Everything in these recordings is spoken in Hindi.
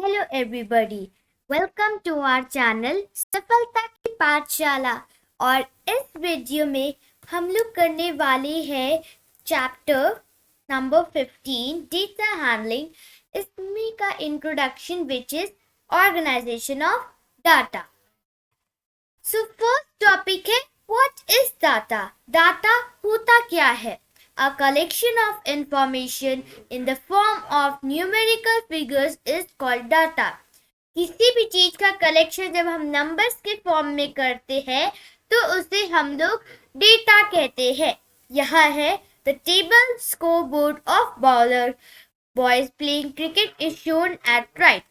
Hello everybody, welcome to our channel सफलता की पाठशाला। और इस वीडियो में हम लोग करने वाले हैं चैप्टर नंबर 15 डेटा हैंडलिंग। इसमें का introduction which is organisation of data. So first topic है व्हाट इज डाटा। डाटा होता क्या है? A collection of information in the form of numerical figures is called data. किसी भी चीज का कलेक्शन जब हम नंबर्स के फॉर्म में करते हैं तो उसे हम लोग डेटा कहते हैं। यहाँ है the table scoreboard of bowler boys playing cricket is shown at right.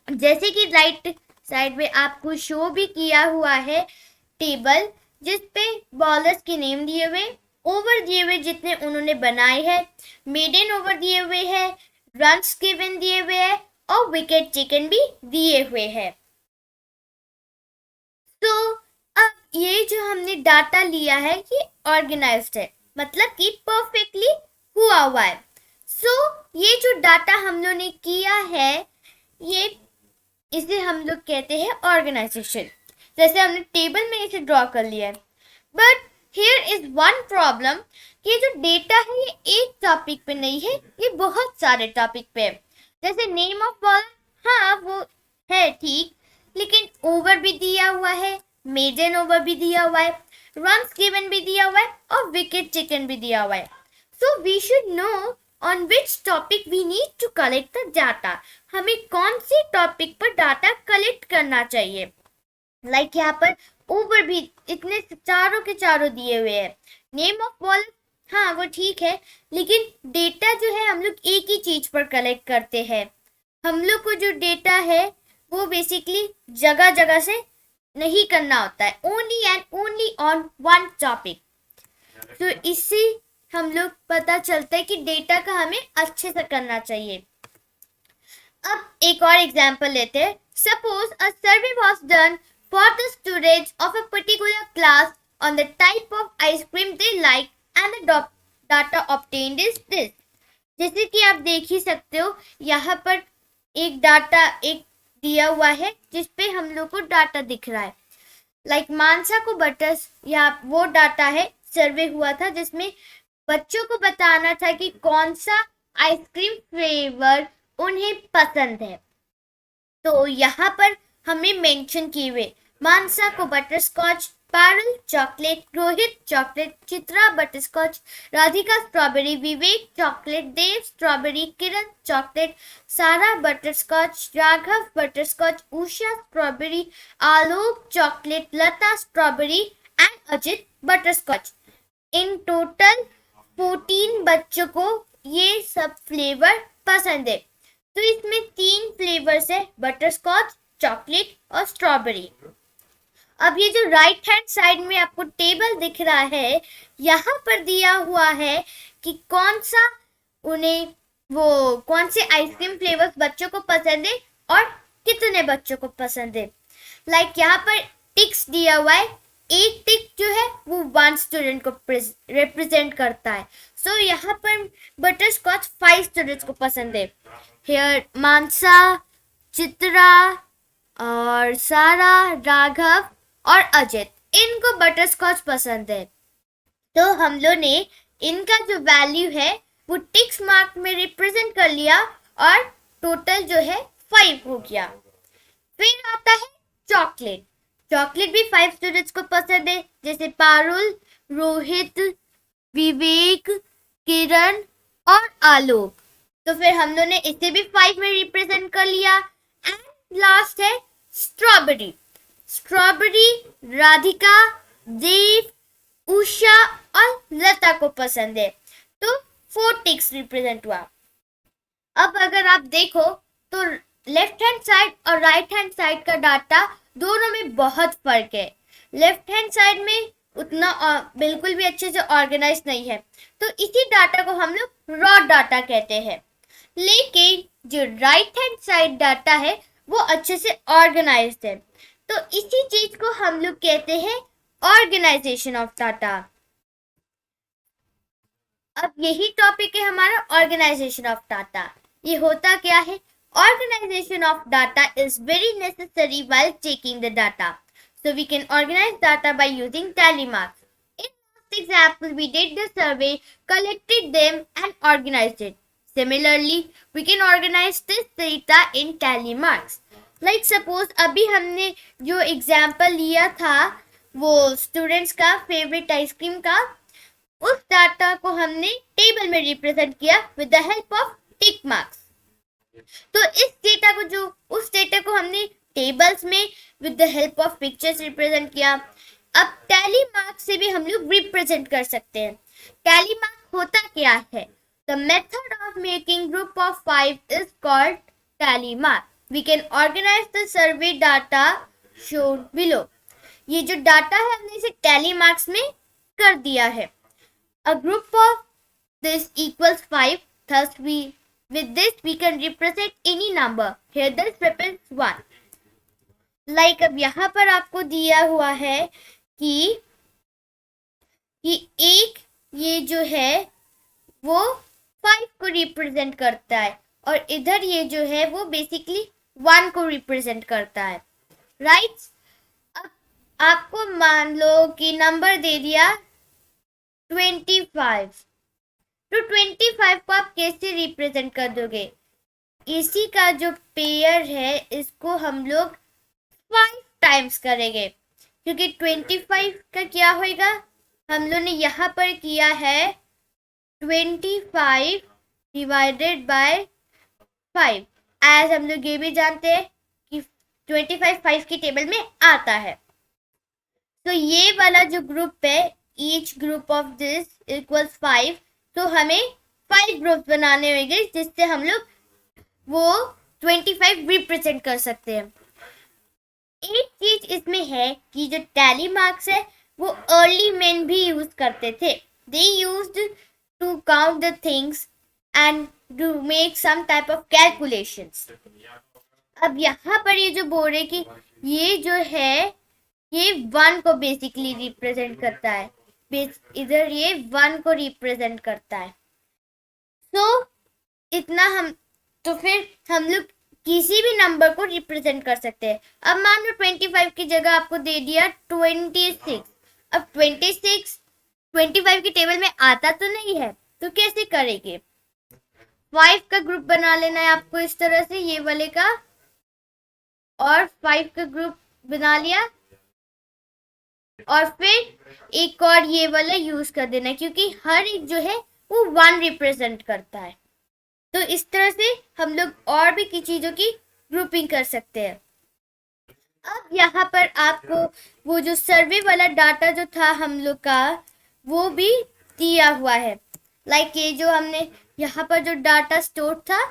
जैसे कि राइट साइड में आपको शो भी किया हुआ है टेबल, जिसपे बॉलर्स के नेम दिए हुए, ओवर दिए हुए जितने उन्होंने बनाए हैं, मेडन ओवर दिए हुए हैं, रन्स गिवन दिए हुए हैं और विकेट टेकन भी दिए हुए हैं। तो अब ये जो हमने डाटा लिया है ये ऑर्गेनाइज्ड है, मतलब कि परफेक्टली हुआ हुआ है। सो ये जो डाटा हम लोग ने किया है ये इसे हम लोग कहते हैं ऑर्गेनाइजेशन। जैसे हमने टेबल में इसे ड्रॉ कर लिया है, but here is one problem कि जो डेटा है ये एक टॉपिक पे नहीं है, ये बहुत सारे टॉपिक पे है। जैसे नेम ऑफ बॉलर, हाँ वो है ठीक, लेकिन ओवर भी दिया हुआ है, मेडन ओवर भी दिया हुआ है, रन्स गिवन भी दिया हुआ है और विकेट टेकन भी दिया हुआ है। So we should know on which topic we need to collect the data. हमें कौन से टॉपिक पर डाटा कलेक्ट करना चाहिए। लाइक यहाँ पर ओवर भी इतने चारों के चारों दिए हुए हैं, नेम ऑफ बॉलर हाँ वो ठीक है, लेकिन डेटा जो है हम लोग एक ही चीज पर कलेक्ट करते हैं। हम लोग को जो डेटा है वो बेसिकली जगह जगह से नहीं करना होता है, only and only on one topic. तो इससे हम लोग पता चलता है कि डेटा का हमें अच्छे से करना चाहिए। अब एक और एग्जाम्पल लेते हैं। Suppose a survey was done for the students of a particular class on the type of ice cream they like and the data obtained is this। जैसे कि आप देख ही सकते हो यहाँ पर एक डाटा एक दिया हुआ है जिसपे हम लोग को डाटा दिख रहा है। लाइक मानसा को बटर्स, यहाँ वो डाटा है, सर्वे हुआ था जिसमें बच्चों को बताना था कि कौन सा आइसक्रीम फ्लेवर उन्हें पसंद है। तो यहाँ पर हमें मेंशन किए हुए मानसा को butterscotch, Parul chocolate, Rohit chocolate, Chitra butterscotch, Radhika strawberry, Vivek chocolate, Dev strawberry, Kiran chocolate, Sara butterscotch, Raghav butterscotch, Usha strawberry, Alok chocolate, Lata strawberry and Ajit butterscotch. In total 14 बच्चों को ये सब फ्लेवर पसंद है। तो इसमें 3 फ्लेवर्स है, बटरस्कॉच, चॉकलेट और स्ट्रॉबेरी। अब ये जो राइट हैंड साइड में आपको टेबल दिख रहा है, यहाँ पर दिया हुआ है कि कौन सा कौन से आइसक्रीम फ्लेवर्स बच्चों को पसंद है और कितने बच्चों को पसंद है। लाइक यहाँ पर टिक्स दिया हुआ है, एक टिक जो है वो 1 स्टूडेंट को रिप्रेजेंट करता है। सो यहाँ पर बटरस्कॉच 5 स्टूडेंट्स को पसंद है। हियर मानसा, चित्रा और सारा, राघव और अजित, इनको बटरस्कॉच पसंद है। तो हम लोग ने इनका जो वैल्यू है वो टिक्स मार्क में रिप्रेजेंट कर लिया और टोटल जो है 5 हो गया। फिर आता है चॉकलेट। चॉकलेट भी 5 स्टूडेंट्स को पसंद है, जैसे पारुल, रोहित, विवेक, किरण और आलोक। तो फिर हम लोग ने इसे भी 5 में रिप्रेजेंट कर लिया। एंड लास्ट है स्ट्रॉबेरी। स्ट्रॉबेरी राधिका, देव, उषा और लता को पसंद है, तो 4 टिक्स रिप्रेजेंट हुआ। अब अगर आप देखो तो लेफ्ट हैंड साइड और राइट हैंड साइड का डाटा दोनों में बहुत फर्क है। लेफ्ट हैंड साइड में उतना बिल्कुल भी अच्छे से ऑर्गेनाइज नहीं है, तो इसी डाटा को हम लोग रॉ डाटा कहते हैं। लेकिन जो राइट हैंड साइड डाटा है वो अच्छे से ऑर्गेनाइज्ड है, तो इसी चीज को हम लोग कहते हैं ऑर्गेनाइजेशन ऑफ डाटा। अब यही टॉपिक है हमारा ऑर्गेनाइजेशन ऑफ डाटा। ये होता क्या है? Organization of data is very necessary while taking the data. So we can organize data by using tally marks. In last example, we did the survey, collected them and organized it. Similarly, we can organize this data in tally marks. Like suppose अभी हमने जो एग्जाम्पल लिया था वो स्टूडेंट्स का फेवरेट आइसक्रीम का, उस डाटा को हमने टेबल में रिप्रेजेंट किया with the help of tick marks. तो इस डेटा को उस डेटा को हमने टेबल्स में with the help of pictures represent किया. अब टैली मार्क से भी हम लोग रिप्रेजेंट कर सकते हैं. टैली मार्क होता क्या है? The method of making group of 5 is called tally mark. We can organise the survey data shown below. ये जो डाटा है हमने इसे टैली मार्क्स में कर दिया है. A group of this equals 5. Thus, with this we can represent any number. Here this represents 1. Like अब यहाँ पर आपको दिया हुआ है कि एक ये जो है वो 5 को रिप्रेजेंट करता है और इधर ये जो है वो बेसिकली 1 को रिप्रेजेंट करता है. राइट? अब आपको मान लो कि नंबर दे दिया 25. तो 25 को आप कैसे रिप्रेजेंट कर दोगे? इसी का जो पेयर है इसको हम लोग 5 टाइम्स करेंगे क्योंकि 25 का क्या होगा? हम लोग ने यहाँ पर किया है 25 डिवाइडेड बाय 5. एज हम लोग ये भी जानते हैं कि 25 5 की टेबल में आता है. तो ये वाला जो ग्रुप है each group of this equals 5. तो हमें 5 ग्रुप्स बनाने होंगे जिससे हम लोग वो 25 रिप्रेजेंट कर सकते हैं. एक चीज इसमें है कि जो टैली मार्क्स है वो अर्ली मैन भी यूज करते थे. They used to count the things and to make some type of calculations. अब यहाँ पर ये जो बोल रहे कि ये जो है ये 1 को बेसिकली रिप्रेजेंट करता है. इधर ये 1 को रिप्रेजेंट करता है. इतना हम तो फिर हम लोग किसी भी नंबर को रिप्रेजेंट कर सकते हैं. अब मान लो 25 की जगह आपको दे दिया 26. अब 26 25 की टेबल में आता तो नहीं है, तो कैसे करेंगे? 5 का ग्रुप बना लेना है आपको इस तरह से, ये वाले का, और 5 का ग्रुप बना लिया और फिर एक और ये वाला यूज कर देना क्योंकि हर एक जो है वो 1 रिप्रेजेंट करता है. तो इस तरह से हम लोग और भी की चीजों की ग्रुपिंग कर सकते हैं. अब यहाँ पर आपको वो जो सर्वे वाला डाटा जो था हम लोग का वो भी दिया हुआ है. लाइक ये जो हमने यहाँ पर जो डाटा स्टोर था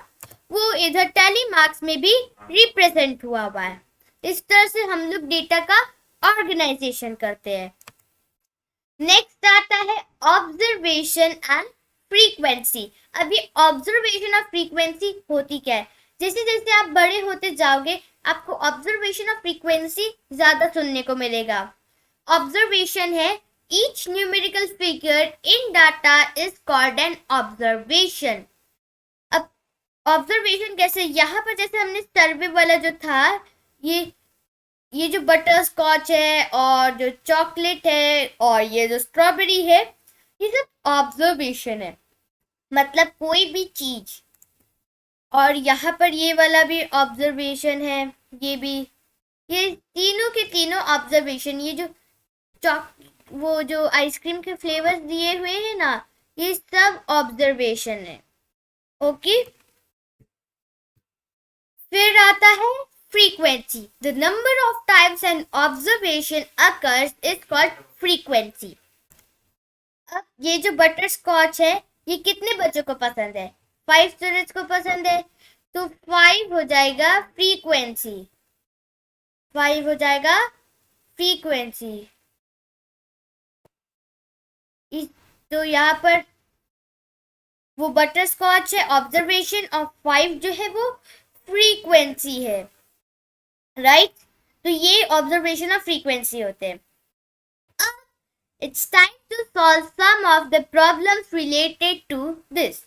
वो इधर टैली मार्क्स में भी रिप्रेजेंट हुआ है. इस तरह से हम लोग डेटा का ऑर्गेनाइजेशन करते हैं. नेक्स्ट आता है ऑब्जर्वेशन एंड फ्रीक्वेंसी. अब ये ऑब्जर्वेशन और फ्रीक्वेंसी होती क्या है? जैसे जैसे आप बड़े होते जाओगे आपको ऑब्जर्वेशन और फ्रीक्वेंसी ज्यादा सुनने को मिलेगा. ऑब्जर्वेशन है each numerical figure in data is called an observation. अब ऑब्जर्वेशन कैसे? यहाँ पर जैसे हमने सर्वे वाला जो था ये जो बटर स्कॉच है और जो चॉकलेट है और ये जो स्ट्रॉबेरी है ये सब ऑब्जर्वेशन है, मतलब कोई भी चीज. और यहाँ पर ये वाला भी ऑब्जर्वेशन है, ये भी, ये तीनों के तीनों ऑब्जर्वेशन. ये जो वो जो आइसक्रीम के फ्लेवर्स दिए हुए हैं ना ये सब ऑब्जर्वेशन है. ओके. फिर आता है frequency. The number of times an observation occurs is called frequency. अब ये जो बटर स्कॉच है ये कितने बच्चों को पसंद है? 5 स्टूडेंट्स को पसंद है, तो 5 हो जाएगा फ्रीक्वेंसी. 5 हो जाएगा फ्रीक्वेंसी. तो यहाँ पर वो बटर स्कॉच है ऑब्जर्वेशन और 5 जो है वो फ्रीक्वेंसी है. राइट? तो ये ऑब्जर्वेशन ऑफ फ्रीक्वेंसी होते हैं. अब it's time to solve some of the problems related to this.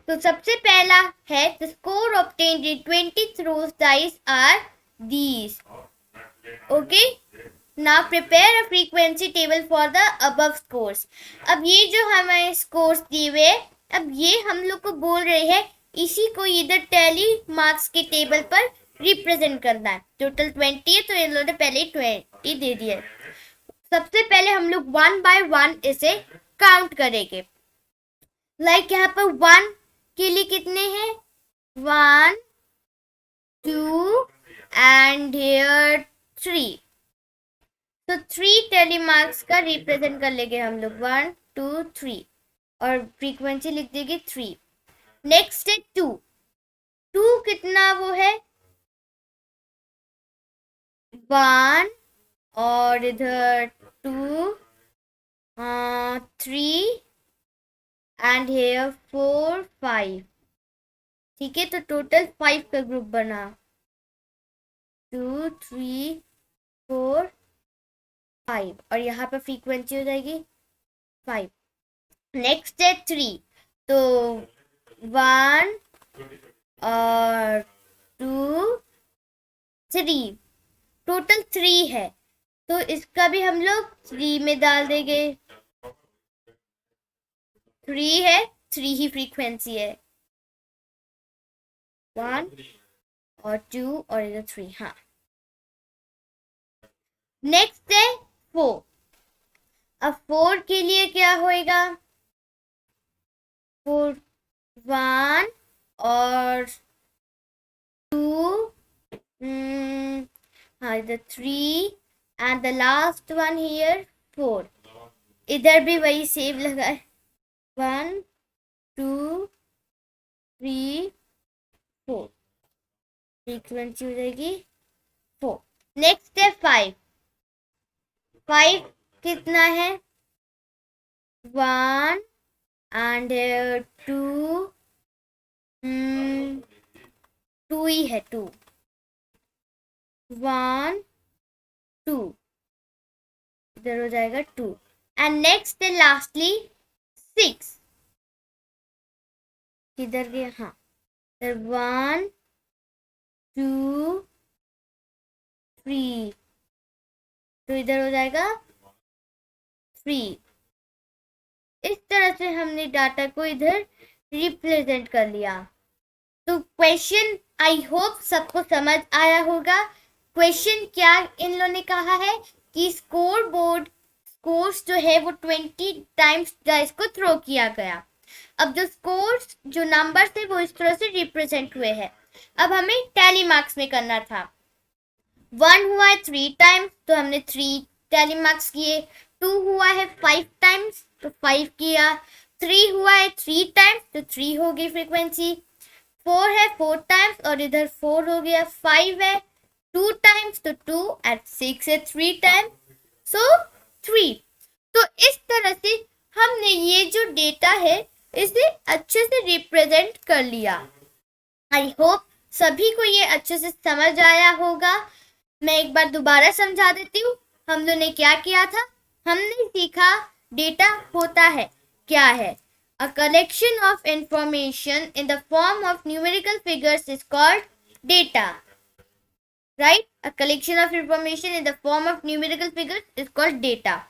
तो सबसे पहला है the score obtained in 20 throws dice are these. Okay, now prepare a frequency table for the above scores. अब ये जो हमें scores दिए हुए, अब ये हम लोग को बोल रहे हैं इसी को इधर टैली मार्क्स के टेबल पर रिप्रेजेंट करना है. टोटल 20 है तो इन लोगों ने पहले 20 दे दिया. सबसे पहले हम लोग 1 by 1 इसे काउंट करेंगे. लाइक यहाँ पर 1 के लिए कितने हैं? 1 2 एंड हियर 3. तो 3 टैली मार्क्स का रिप्रेजेंट कर लेंगे हम लोग. 1 2 3 और फ्रीक्वेंसी लिख देंगे 3. नेक्स्ट है 2. 2 कितना वो है? 1 और इधर 2 3 एंड हेयर 4 5. ठीक है, तो टोटल 5 का ग्रुप बना. 2 3 4 5 और यहाँ पर फ्रीक्वेंसी हो जाएगी 5. नेक्स्ट है 3. तो 1 और 2 3 टोटल 3 है, तो इसका भी हम लोग 3 में डाल देंगे. 3 है, 3 ही फ्रीक्वेंसी है. 1 और 2 और इधर 3. हाँ. नेक्स्ट है 4. अब 4 के लिए क्या होएगा? 4 1 और 2 हाँ इधर 3 and the last one here 4. इधर भी वही सेव लगा है. 1 2 3 4 फ्रीक्वेंसी हो जाएगी 4. नेक्स्ट है 5. 5 कितना है? 1 एंड 2 2 ही है. 2 1 2 इधर हो जाएगा 2. एंड नेक्स्ट है लास्टली 6. किधर गया? हाँ, 1 2 3 तो इधर हो जाएगा 3. इस तरह से हमने डाटा को इधर रिप्रेजेंट कर लिया. तो क्वेश्चन आई होप सबको समझ आया होगा. क्वेश्चन क्या इन लोगों ने कहा है कि स्कोर बोर्ड स्कोर्स जो है वो 20 टाइम्स डाइस को थ्रो किया गया. अब जो स्कोर्स जो नंबर थे वो इस तरह से रिप्रेजेंट हुए हैं. अब हमें टैली मार्क्स में करना था. 1 हुआ है 3 टाइम्स तो हमने 3 टैली मार्क्स किए. 2 हुआ है 5 टाइम्स तो 5 किया. 3 हुआ है 3 टाइम्स तो 3 हो गई फ्रीक्वेंसी. 4 है 4 टाइम्स और इधर 4 हो गया. 5 है 2 टाइम्स तो 2 एंड 6 है 3 टाइम्स सो 3. तो इस तरह से हमने ये जो डेटा है इसे अच्छे से रिप्रेजेंट कर लिया. आई होप सभी को ये अच्छे से समझ आया होगा. मैं एक बार दोबारा समझा देती हूँ. हम लोगों ने क्या किया था? हमने सीखा डेटा होता है क्या है. A collection of information in the form of numerical figures is called data. Right? A collection of information in the form of numerical figures is called data.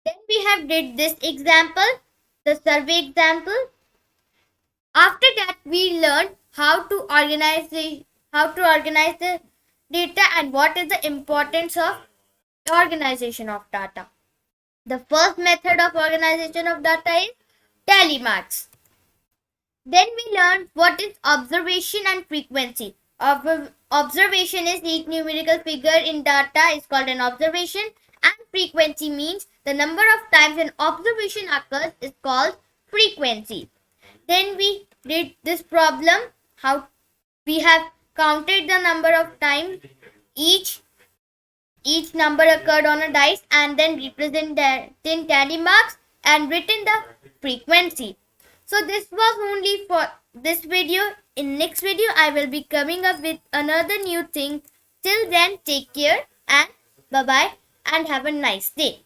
Then we have did this example, the survey example. After that we learned how to organize the data and what is the importance of organization of data. The first method of organization of data is tally marks. Then we learned what is observation and frequency. Observation is each numerical figure in data is called an observation, and frequency means the number of times an observation occurs is called frequency. Then we did this problem, how we have counted the number of times each number occurred on a dice and then represent that in tally marks and written the frequency. So this was only for this video. In next video I will be coming up with another new thing. Till then, take care and bye bye and have a nice day.